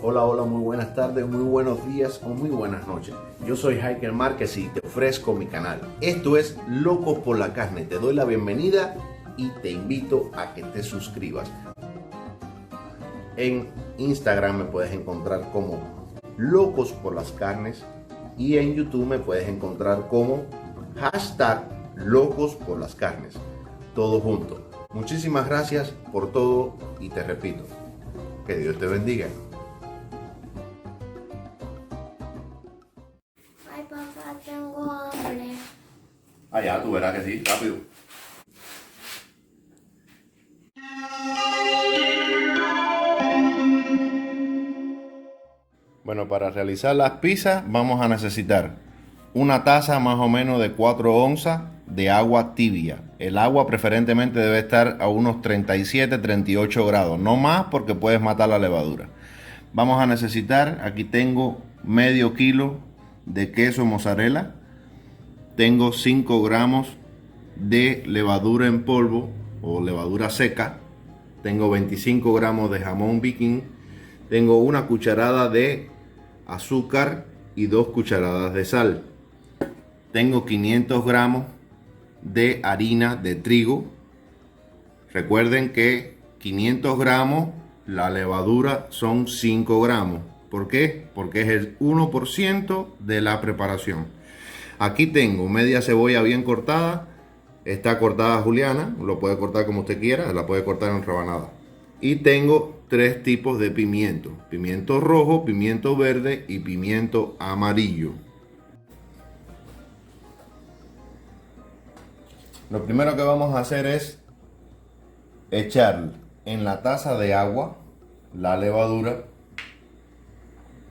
Hola, hola, muy buenas tardes, muy buenos días o muy buenas noches. Yo soy Hiker Márquez y te ofrezco mi canal. Esto es Locos por la Carne. Te doy la bienvenida y te invito a que te suscribas. En Instagram me puedes encontrar como Locos por las Carnes y en YouTube me puedes encontrar como #Locos por las Carnes. Todo junto. Muchísimas gracias por todo y te repito, que Dios te bendiga. Ay, papá, tengo hambre. Allá, tú verás que sí, rápido. Bueno, para realizar las pizzas vamos a necesitar una taza más o menos de 4 onzas de agua tibia. El agua preferentemente debe estar a unos 37-38 grados, no más porque puedes matar la levadura. Vamos a necesitar, aquí tengo medio kilo de queso mozzarella, tengo 5 gramos de levadura en polvo o levadura seca, tengo 25 gramos de jamón viking, tengo una cucharada de azúcar y 2 cucharadas de sal. Tengo 500 gramos de harina de trigo. Recuerden que 500 gramos, la levadura son 5 gramos. ¿Por qué? Porque es el 1% de la preparación. Aquí tengo media cebolla bien cortada. Está cortada juliana, lo puede cortar como usted quiera, la puede cortar en rebanadas. Y tengo 3 tipos de pimiento: pimiento rojo, pimiento verde y pimiento amarillo. Lo primero que vamos a hacer es echar en la taza de agua la levadura,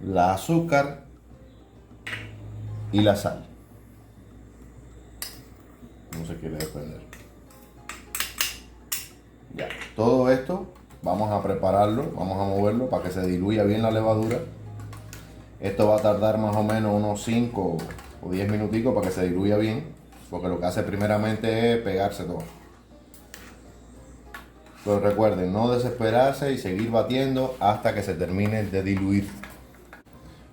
la azúcar y la sal. No se quiere desprender. Ya, todo esto vamos a prepararlo, vamos a moverlo para que se diluya bien la levadura. Esto va a tardar más o menos unos 5 o 10 minuticos para que se diluya bien, porque lo que hace primeramente es pegarse todo. Pero recuerden, no desesperarse y seguir batiendo hasta que se termine de diluir.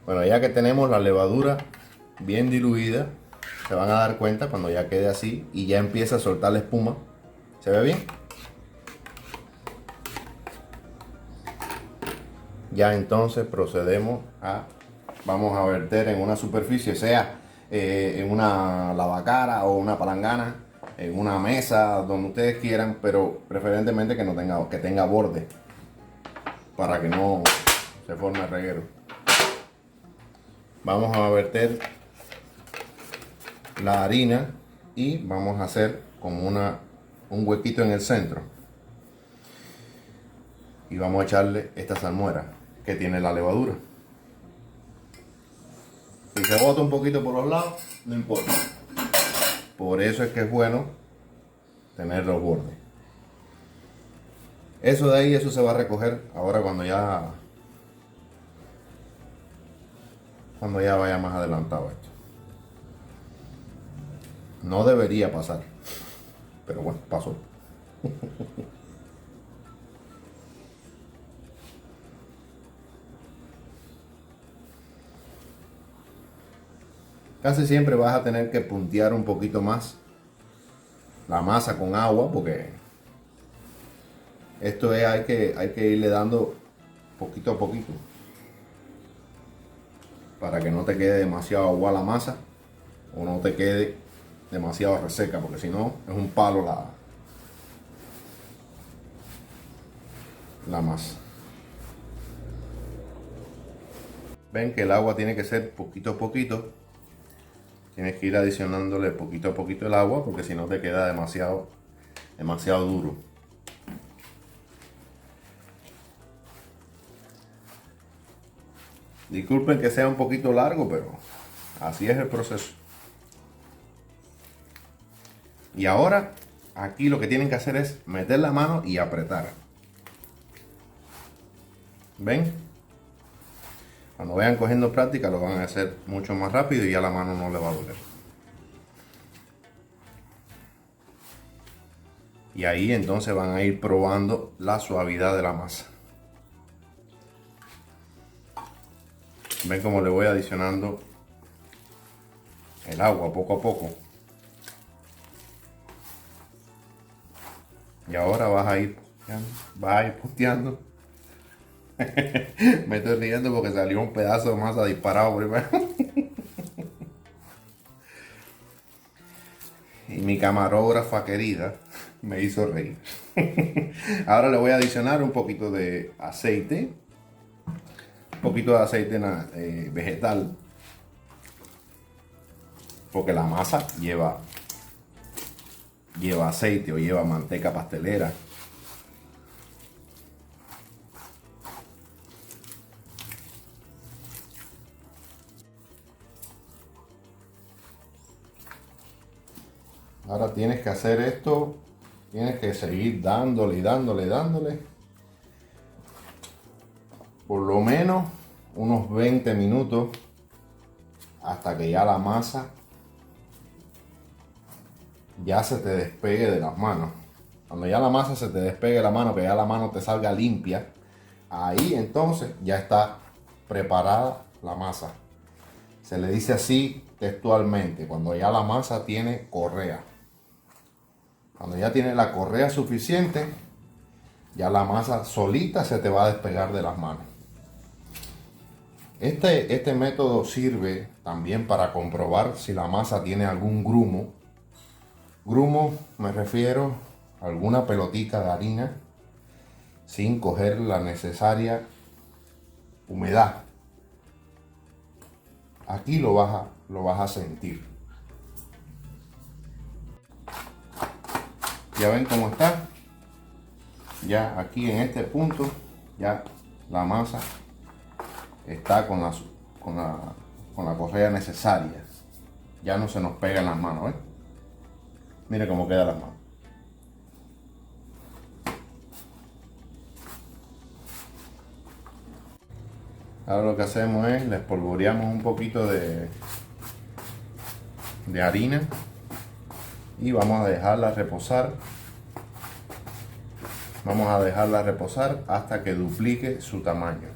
Bueno, ya que tenemos la levadura bien diluida, se van a dar cuenta cuando ya quede así y ya empieza a soltar la espuma. ¿Se ve bien? Ya entonces procedemos vamos a verter en una superficie, sea en una lavacara o una palangana, en una mesa, donde ustedes quieran, pero preferentemente que tenga borde, para que no se forme reguero. Vamos a verter la harina y vamos a hacer como un huequito en el centro. Y vamos a echarle esta salmuera que tiene la levadura. Si se bota un poquito por los lados, no importa. Por eso es que es bueno tener los bordes. Eso de ahí, eso se va a recoger ahora cuando ya vaya más adelantado esto. No debería pasar, pero bueno, pasó. Casi siempre vas a tener que puntear un poquito más la masa con agua, porque esto es, hay que irle dando poquito a poquito para que no te quede demasiado agua la masa o no te quede demasiado reseca, porque si no es un palo la masa. Ven que el agua tiene que ser poquito a poquito. Tienes que ir adicionándole poquito a poquito el agua, porque si no te queda demasiado duro. Disculpen que sea un poquito largo, pero así es el proceso. Y ahora, aquí lo que tienen que hacer es meter la mano y apretar. ¿Ven? Cuando vayan cogiendo práctica lo van a hacer mucho más rápido y ya la mano no le va a doler. Y ahí entonces van a ir probando la suavidad de la masa. Ven cómo le voy adicionando el agua poco a poco. Y ahora vas a ir puteando. Me estoy riendo porque salió un pedazo de masa disparado primero. Y mi camarógrafa querida me hizo reír. Ahora le voy a adicionar un poquito de aceite. Un poquito de aceite vegetal. Porque la masa lleva aceite o lleva manteca pastelera. Ahora tienes que hacer esto, tienes que seguir dándole y dándole. Por lo menos unos 20 minutos hasta que ya la masa ya se te despegue de las manos. Cuando ya la masa se te despegue de la mano, que ya la mano te salga limpia, ahí entonces ya está preparada la masa. Se le dice así textualmente, cuando ya la masa tiene correa. Cuando ya tiene la correa suficiente, ya la masa solita se te va a despegar de las manos. Este método sirve también para comprobar si la masa tiene algún grumo. Grumo me refiero a alguna pelotica de harina sin coger la necesaria humedad. Aquí lo vas a sentir. Ya ven cómo está. Ya aquí en este punto, ya la masa está con la correa necesaria. Ya no se nos pega en las manos, ¿eh? Mire cómo queda las manos. Ahora lo que hacemos es le espolvoreamos un poquito de harina y vamos a dejarla reposar. Vamos a dejarla reposar hasta que duplique su tamaño.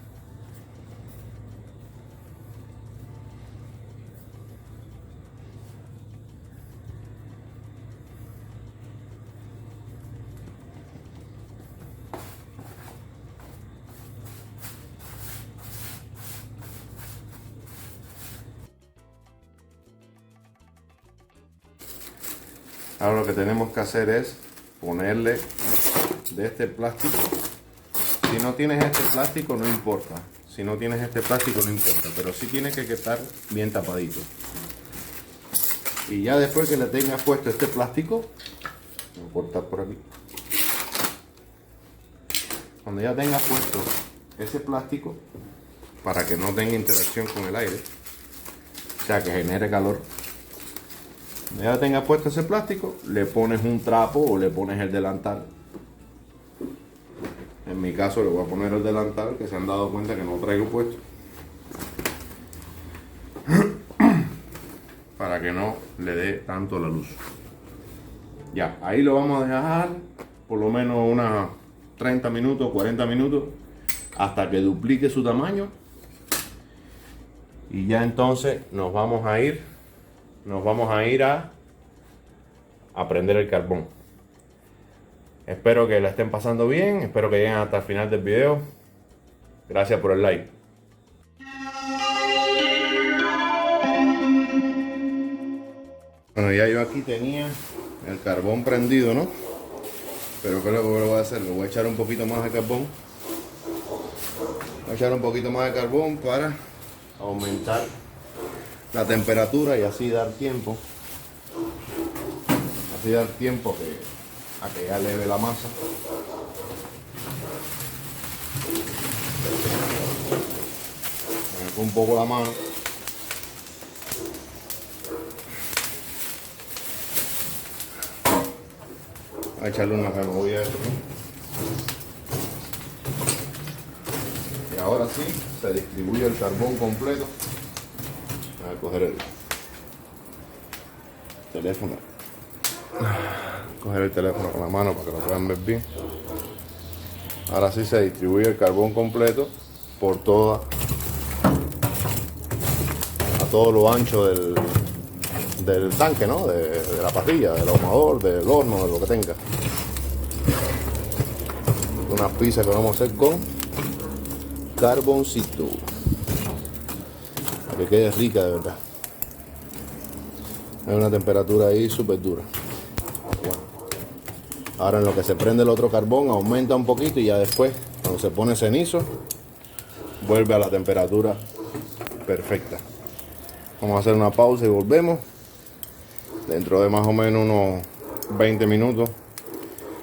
Ahora lo que tenemos que hacer es ponerle de este plástico. Si no tienes este plástico no importa. Si no tienes este plástico no importa. Pero sí tiene que quedar bien tapadito. Y ya después que le tengas puesto este plástico, voy a cortar por aquí. Cuando ya tengas puesto ese plástico, para que no tenga interacción con el aire, o sea que genere calor. Cuando ya tengas puesto ese plástico, le pones un trapo o le pones el delantal. En mi caso le voy a poner el delantal, que se han dado cuenta que no traigo puesto. Para que no le dé tanto la luz. Ya, ahí lo vamos a dejar por lo menos unas 30 minutos, 40 minutos, hasta que duplique su tamaño. Y ya entonces nos vamos a ir a prender el carbón. Espero que la estén pasando bien, espero que lleguen hasta el final del video. Gracias por el like. Bueno, ya yo aquí tenía el carbón prendido, ¿no? Pero ¿qué es lo que voy a hacer? Le voy a echar un poquito más de carbón. Voy a echar un poquito más de carbón para aumentar la temperatura y así dar tiempo. Así dar tiempo a que ya leve la masa. Me meto un poco la mano. Voy a echarle una removida a esto. Y ahora sí, se distribuye el carbón completo. Voy a coger el teléfono. Coger el teléfono con la mano para que lo puedan ver bien. Ahora sí se distribuye el carbón completo por toda todo lo ancho del tanque, ¿no? De la parrilla, del ahumador, del horno, de lo que tenga. Unas pizzas que vamos a hacer con carboncito, para que quede rica de verdad. Hay una temperatura ahí súper dura. Bueno, ahora en lo que se prende el otro carbón aumenta un poquito y ya después, cuando se pone cenizo, vuelve a la temperatura perfecta. Vamos a hacer una pausa y volvemos. Dentro de más o menos unos 20 minutos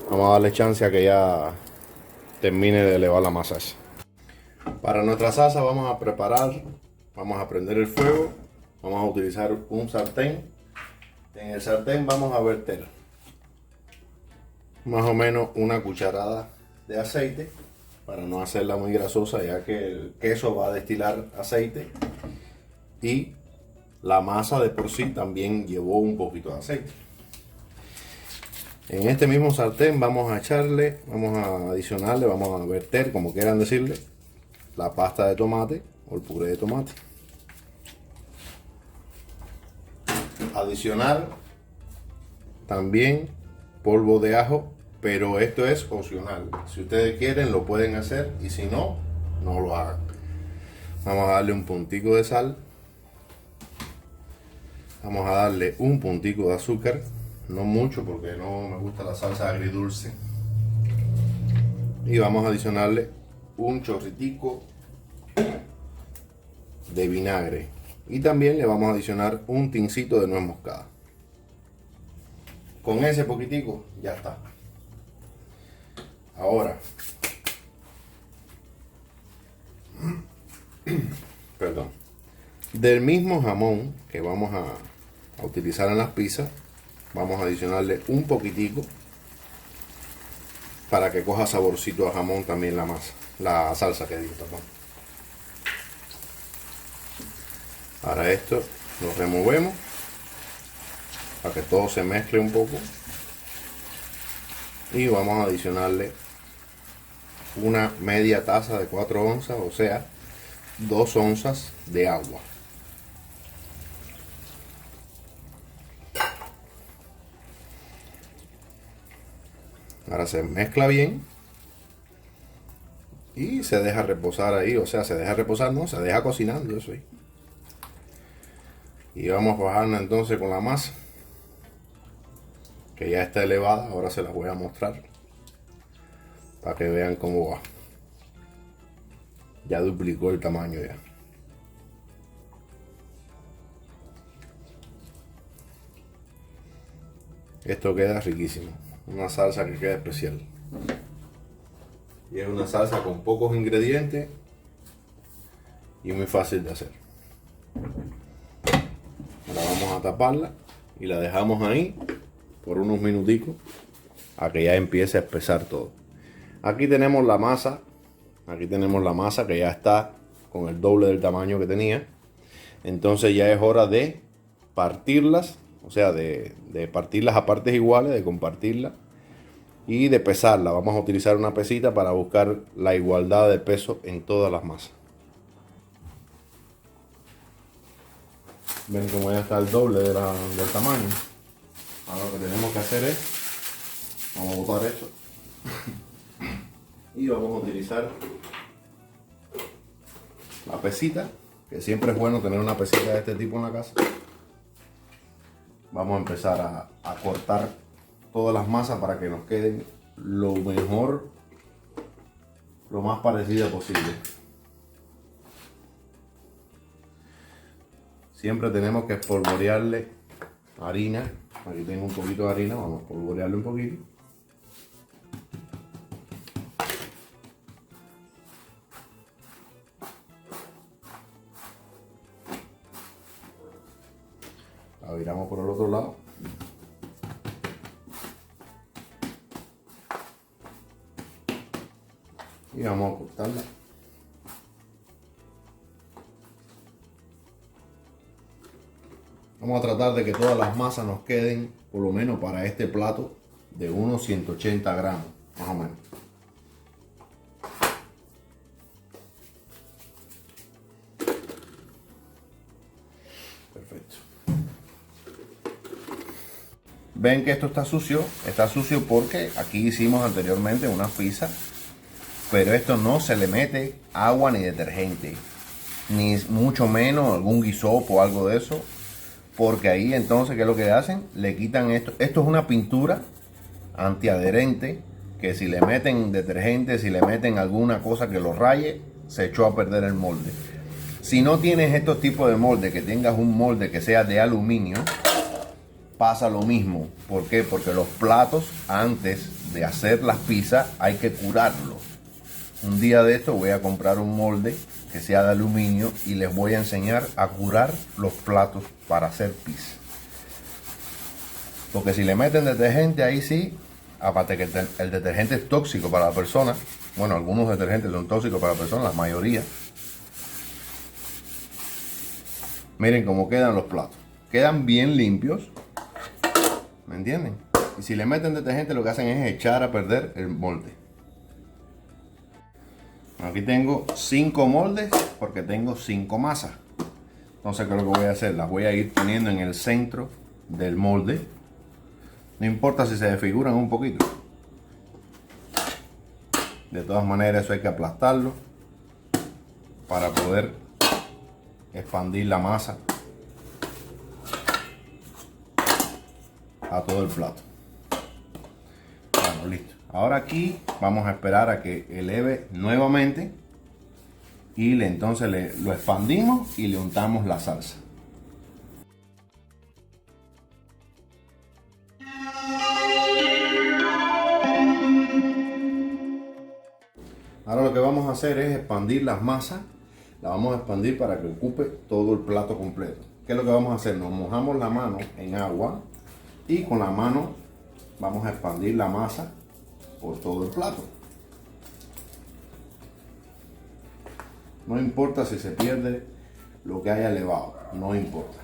vamos a darle chance a que ya termine de elevar la masa esa. Para nuestra salsa vamos a prender el fuego. Vamos a utilizar un sartén. En el sartén vamos a verter más o menos una cucharada de aceite para no hacerla muy grasosa, ya que el queso va a destilar aceite y la masa de por sí también llevó un poquito de aceite. En este mismo sartén vamos a adicionarle, vamos a verter, como quieran decirle, la pasta de tomate o el puré de tomate. Adicionar también polvo de ajo, pero esto es opcional. Si ustedes quieren lo pueden hacer y si no, no lo hagan. Vamos a darle un puntico de sal. Vamos a darle un puntico de azúcar, no mucho porque no me gusta la salsa agridulce. Y vamos a adicionarle un chorritico de vinagre. Y también le vamos a adicionar un tincito de nuez moscada. Con ese poquitico ya está. Ahora, perdón, del mismo jamón que vamos a utilizar en las pizzas, vamos a adicionarle un poquitico para que coja saborcito a jamón también la masa, la salsa que digo, perdón. Ahora esto lo removemos para que todo se mezcle un poco y vamos a adicionarle una media taza de 4 onzas, o sea 2 onzas de agua. Ahora se mezcla bien y se deja reposar ahí, o sea, se deja reposar, no, se deja cocinando eso ahí. Y vamos a bajarla entonces con la masa, que ya está elevada. Ahora se las voy a mostrar para que vean cómo va. Ya duplicó el tamaño ya. Esto queda riquísimo, una salsa que queda especial. Y es una salsa con pocos ingredientes y muy fácil de hacer. Ahora vamos a taparla y la dejamos ahí por unos minuticos a que ya empiece a espesar todo. Aquí tenemos la masa que ya está con el doble del tamaño que tenía. Entonces ya es hora de partirlas, o sea, de partirlas a partes iguales, de compartirlas y de pesarla. Vamos a utilizar una pesita para buscar la igualdad de peso en todas las masas. Ven como ya está el doble del tamaño. Ahora lo que tenemos que hacer es, vamos a botar esto y vamos a utilizar la pesita, que siempre es bueno tener una pesita de este tipo en la casa. Vamos a empezar a cortar todas las masas para que nos queden lo mejor, lo más parecida posible. Siempre tenemos que espolvorearle harina. Aquí tengo un poquito de harina, vamos a espolvorearle un poquito. La viramos por el otro lado. Y vamos a cortarla. Vamos a tratar de que todas las masas nos queden, por lo menos para este plato, de unos 180 gramos, más o menos. ven que esto está sucio porque aquí hicimos anteriormente una pizza, pero esto no se le mete agua ni detergente, ni mucho menos algún guisopo o algo de eso, porque ahí entonces, ¿qué es lo que hacen? Le quitan esto. Esto es una pintura antiadherente que si le meten detergente, si le meten alguna cosa que lo raye, se echó a perder el molde. Si no tienes estos tipos de molde, que tengas un molde que sea de aluminio, pasa lo mismo. ¿Por qué? Porque los platos, antes de hacer las pizzas, hay que curarlos. Un día de esto voy a comprar un molde que sea de aluminio y les voy a enseñar a curar los platos para hacer pizza. Porque si le meten detergente, ahí sí, aparte que el detergente es tóxico para la persona. Bueno, algunos detergentes son tóxicos para la persona, la mayoría. Miren cómo quedan los platos. Quedan bien limpios. ¿Me entienden? Y si le meten detergente, lo que hacen es echar a perder el molde. Aquí tengo 5 moldes porque tengo 5 masas. Entonces, ¿qué es lo que voy a hacer? Las voy a ir poniendo en el centro del molde. No importa si se desfiguran un poquito. De todas maneras, eso hay que aplastarlo para poder expandir la masa a todo el plato. Bueno, listo. Ahora aquí vamos a esperar a que eleve nuevamente y entonces lo expandimos y le untamos la salsa. Ahora lo que vamos a hacer es expandir las masas. La vamos a expandir para que ocupe todo el plato completo. ¿Qué es lo que vamos a hacer? Nos mojamos la mano en agua y con la mano vamos a expandir la masa por todo el plato. No importa si se pierde lo que haya elevado, no importa.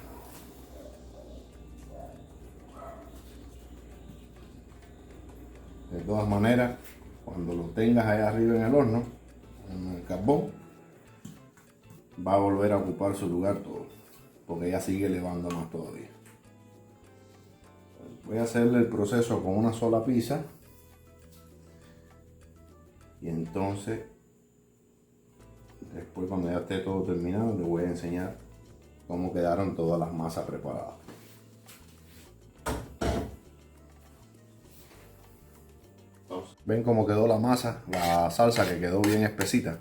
De todas maneras, cuando lo tengas ahí arriba en el horno, en el carbón, va a volver a ocupar su lugar todo, porque ya sigue elevando más todavía. Voy a hacerle el proceso con una sola pizza y entonces después, cuando ya esté todo terminado, les voy a enseñar cómo quedaron todas las masas preparadas. Ven cómo quedó la masa, la salsa que quedó bien espesita.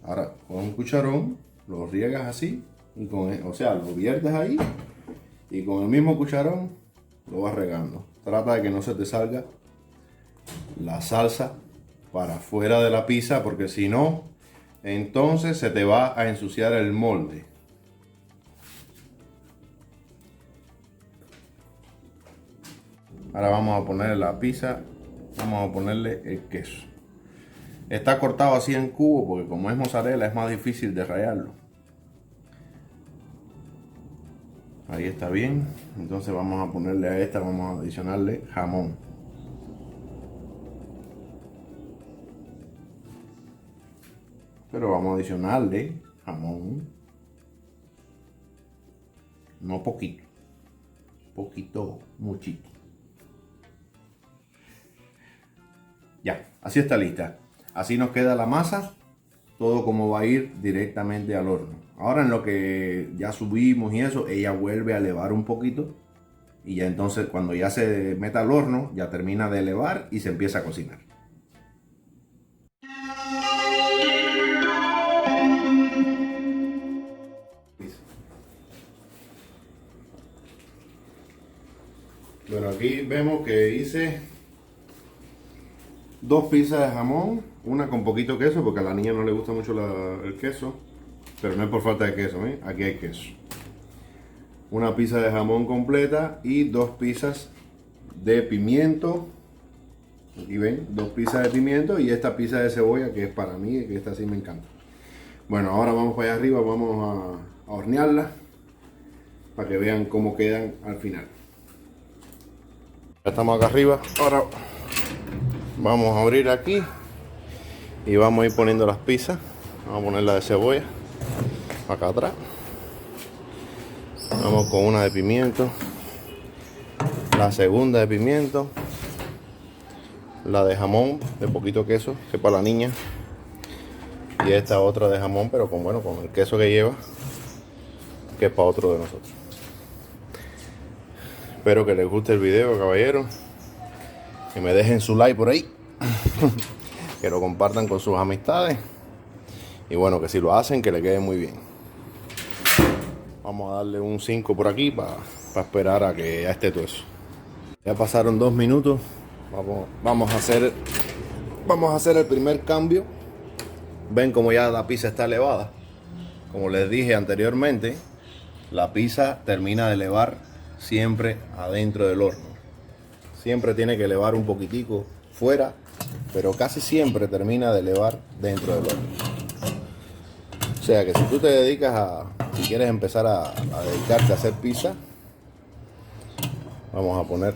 Ahora con un cucharón lo riegas así y o sea, lo viertes ahí y con el mismo cucharón lo vas regando. Trata de que no se te salga la salsa para afuera de la pizza, porque si no, entonces se te va a ensuciar el molde. Ahora vamos a ponerle la pizza, vamos a ponerle el queso. Está cortado así en cubo porque como es mozzarella es más difícil de rallarlo. Ahí está bien. Entonces vamos a ponerle a esta, vamos a adicionarle jamón. Pero vamos a adicionarle jamón. No poquito. Poquito, muchito. Ya, así está lista. Así nos queda la masa, todo como va a ir directamente al horno. Ahora en lo que ya subimos y eso, ella vuelve a elevar un poquito. Y ya entonces cuando ya se meta al horno, ya termina de elevar y se empieza a cocinar. Bueno, aquí vemos que hice 2 pizzas de jamón, una con poquito queso, porque a la niña no le gusta mucho el queso, pero no es por falta de queso, ¿eh? Aquí hay queso. Una pizza de jamón completa y 2 pizzas de pimiento. Aquí ven, 2 pizzas de pimiento y esta pizza de cebolla que es para mí, que esta sí me encanta. Bueno, ahora vamos para allá arriba, vamos a hornearla para que vean cómo quedan al final. Ya estamos acá arriba, ahora vamos a abrir aquí y vamos a ir poniendo las pizzas. Vamos a poner la de cebolla acá atrás. Vamos con una de pimiento La segunda de pimiento. La de jamón, de poquito queso, que es para la niña. Y esta otra de jamón, pero con el queso que lleva, que es para otro de nosotros. Espero que les guste el video, caballeros. Que me dejen su like por ahí. Que lo compartan con sus amistades. Y bueno, que si lo hacen, que le quede muy bien. Vamos a darle un 5 por aquí para esperar a que ya esté todo eso. Ya pasaron 2 minutos. Vamos a hacer el primer cambio. Ven como ya la pizza está elevada. Como les dije anteriormente, la pizza termina de elevar siempre adentro del horno. Siempre tiene que elevar un poquitico fuera, pero casi siempre termina de elevar dentro del horno. O sea que si tú te dedicas si quieres empezar a dedicarte a hacer pizza, vamos a poner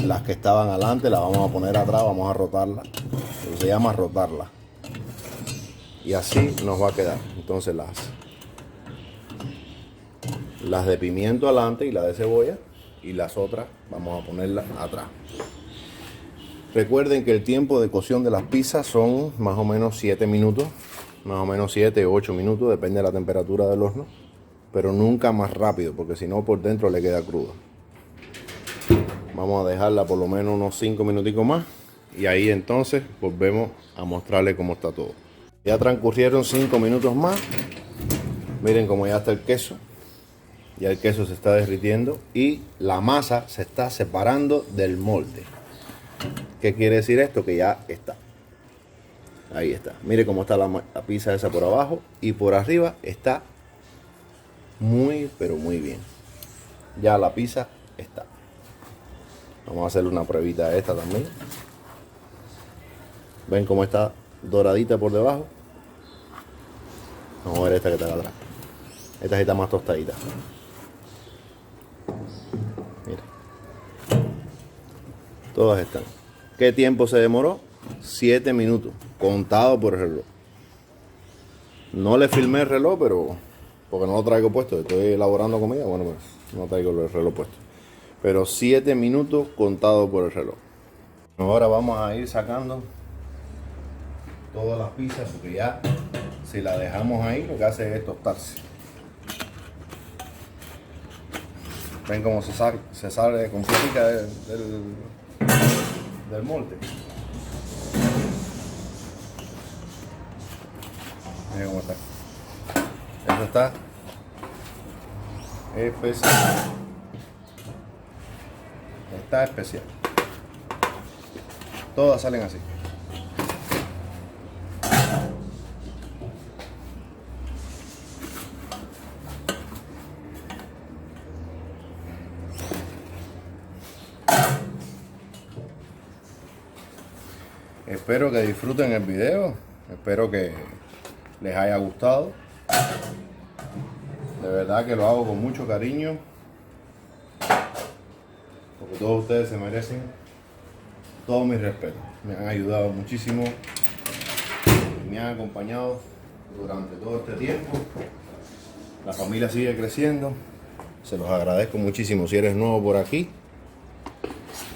las que estaban adelante, las vamos a poner atrás, vamos a rotarla. Eso se llama rotarla. Y así nos va a quedar. Entonces las de pimiento adelante y la de cebolla, y las otras vamos a ponerlas atrás. Recuerden que el tiempo de cocción de las pizzas son más o menos 7 minutos, más o menos 7 o 8 minutos, depende de la temperatura del horno, pero nunca más rápido, porque si no por dentro le queda cruda. Vamos a dejarla por lo menos unos 5 minuticos más, y ahí entonces volvemos a mostrarle cómo está todo. Ya transcurrieron 5 minutos más. Miren cómo ya está el queso. Ya el queso se está derritiendo y la masa se está separando del molde. ¿Qué quiere decir esto? Que ya está. Ahí está. Mire cómo está la pizza esa por abajo, y por arriba está muy, pero muy bien. Ya la pizza está. Vamos a hacerle una pruebita a esta también. ¿Ven cómo está doradita por debajo? Vamos a ver esta que está acá atrás. Esta sí está más tostadita. Mira. Todas están. ¿Qué tiempo se demoró? 7 minutos, contado por el reloj. No le filmé el reloj, pero porque no lo traigo puesto. Estoy elaborando comida, bueno, pues no traigo el reloj puesto. Pero 7 minutos contado por el reloj. Ahora vamos a ir sacando todas las pizzas, porque ya si la dejamos ahí lo que hace es tostarse. Ven cómo se sale completita del molde. Miren cómo está. Eso está especial. Está especial. Todas salen así. Espero que disfruten el video, espero que les haya gustado. De verdad que lo hago con mucho cariño, porque todos ustedes se merecen todo mi respeto. Me han ayudado muchísimo, me han acompañado durante todo este tiempo. La familia sigue creciendo, se los agradezco muchísimo. Si eres nuevo por aquí,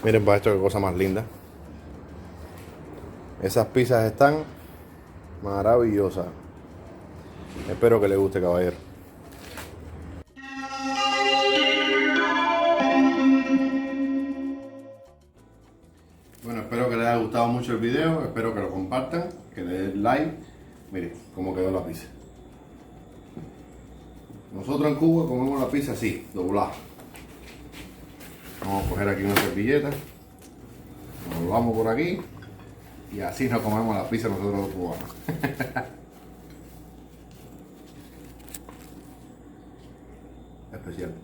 miren para esto, qué cosa más linda. Esas pizzas están maravillosas. Espero que les guste, caballero. Bueno, espero que les haya gustado mucho el video. Espero que lo compartan, que le den like. Miren cómo quedó la pizza. Nosotros en Cuba comemos la pizza así, doblada. Vamos a coger aquí una servilleta. Nos doblamos por aquí. Y así nos comemos la pizza nosotros los cubanos. Especial.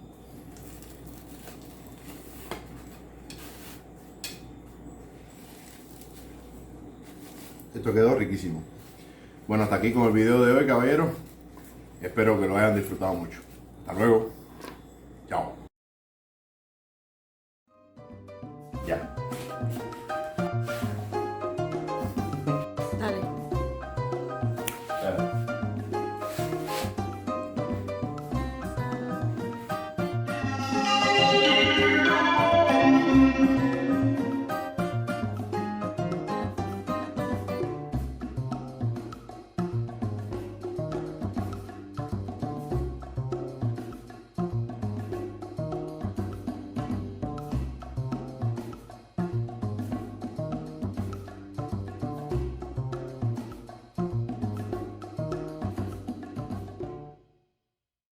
Esto quedó riquísimo. Bueno, hasta aquí con el video de hoy, caballeros. Espero que lo hayan disfrutado mucho. Hasta luego.